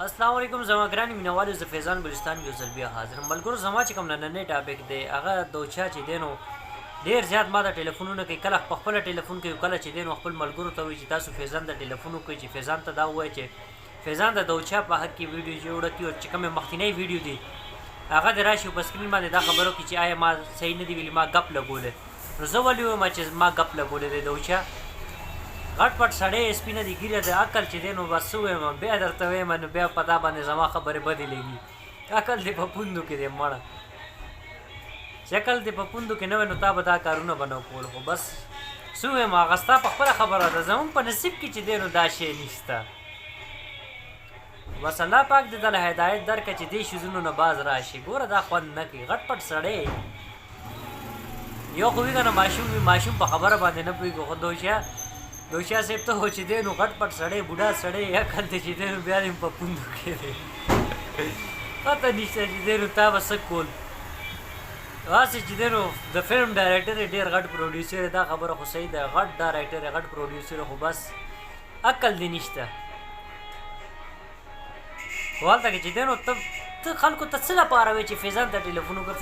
अस्सलाम वालेकुम जमा ग्रानी मिनवाले ज फैज़ान गुलिस्तान यो ځل بیا حاضر ملګرو زما چې کوم نننې ټاپک دی هغه دوچا چې دی نو ډېر زیات ما د ټلیفونونه کوي کله په خپل ټلیفون کوي کله چې دی نو خپل ملګرو ته وایي چې تاسو فیضان د ټلیفون کوي چې فیضان ته دا وایي چې فیضان د دوچا په حق کې ویډیو جوړه کړي او چې کومه مخکینی ویډیو دی هغه د راشي په سکرین باندې دا خبرو کې چې آیا ما صحیح نه دی ویلي ما غپ لګولې نو زه ولې وایم چې ما غپ لګولې دی دوچا غټ پټ سړی سپینه دی ګیره د عقل چې دی نو بس وایم بیا درته وایم نو بیا پتا باندې زما خبرې بدې لګي عقل دې په پوندو کې دی مړه چې عقل دې په پوندو کې نه وای نو تا به دا کارونه به نه کول خو بس څه وایم هغه ستا په خپله خبره ده زموږ په نصیب کې چې دی نو دا شی نشته بس الله پاک دې دله هدایت درکړه چې دې شیزونو نه باز راشي ګوره دا خوند نه کوي غټ پټ سړی یو خو وي که نه ماشوم وي ماشوم په خبره باندې نه پوهېږي خو دوشا صاحب ته خو چې دی نو غټ پټ سړی بوډا سړی عقل دی چې دی نو بیا دې په پوندو کې دی پته نشته چې دی نو تا به څه کول هسې چې دی نو د فلم ډایرکټر یې ډېر غټ پروډیوسر دا خبره خو صحیح ده غټ ډایرکټر یې غټ پروډیوسر خو بس عقل دې نشته خو هلته کې چې دی نو ته خلکو ته څه لپاره وایې چې فیضان ته ټلیفون وکړه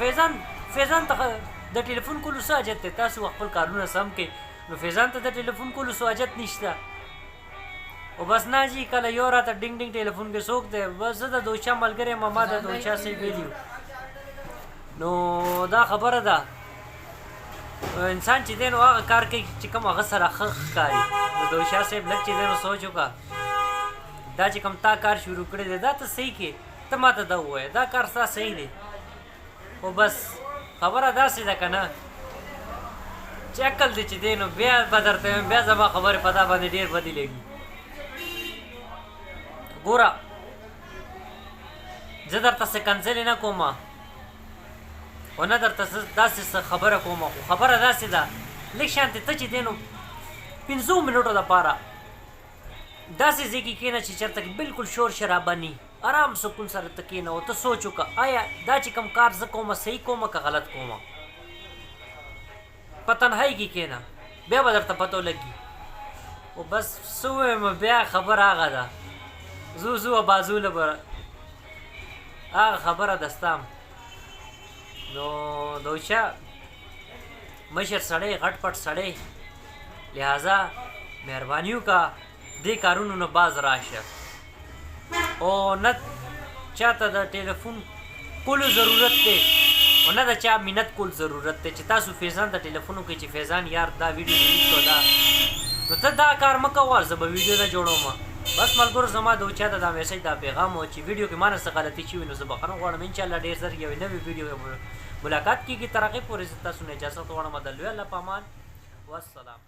فیضان ته د ټلیفون کولو څه حاجت دی تاسو خپل کارونه سم کړئ نو فیضان ته د ټلیفون کولو څه حاجت نشته او بس نه جي کله یو راته ډینګ ډینګ ټلیفون کې څوک دی بس زه د دوچا ملګری یم ما د دوچا صاحب ویلي نو دا خبره ده انسان چې دی نو هغه کار کوي چې کوم هغه سره ښه ښکاري د دوچا صاحب لږ چې دی نو سوچ وکړه دا چې کوم تا کار شروع کړی دی دا ته صحیح کې ته ما ته دا ووایه دا کار ستا صحیح دی خو بس خبره داسې ده که نه چې عقل دی چې دی نو بیا به درته وایم بیا زما خبرې په دا باندې ډېر بدې لګي ګوره زه درته څه کنځلې نه کوم او نه درته داسې څه خبره کوم خو خبره داسې ده لږ شانتې ته چې دی نو 5 منټو دپاره داسې ځای کې کښېنه چې چېرته کې بالکل شور شرابه ني ارام سکون سره ته کښېنه او ته سوچ وکړه آیا دا چې کوم کار زه کومه صحیح کومه که غلط کومه په تنهایي کې کښېنه بیا به درته پتو لګي خو بس څه ووایم بیا خبره هغه ده زو بازوله به هغه خبره ده ستام نو دوچا مشر سړی غټ پټ سړی لہذا مهرباني وکړه دې کارونو نه باز راشه او نه چاته د ټلیفون کولو ضرورت دی او نه د چا منت کول ضرورت دی چې تاسو فیضان د ټلیفون وکړئ چې فیضان یار دا ویډیو ډیلیټ کړه دا نو ته دا کار مه کوه زه به ویډیو نه جوړوم بس ملګرو زما د اوچا ته دا میسج دا پیغام و چې ویډیو کې ما نه څه غلطي شوي نو زه بخښنه غواړم انشاءالله ډېر زر یوې نوې ویډیو ملاقات کېږي تر هغې پورې زه تاسو نه اجازت غواړم د لوی الله په امان والسلام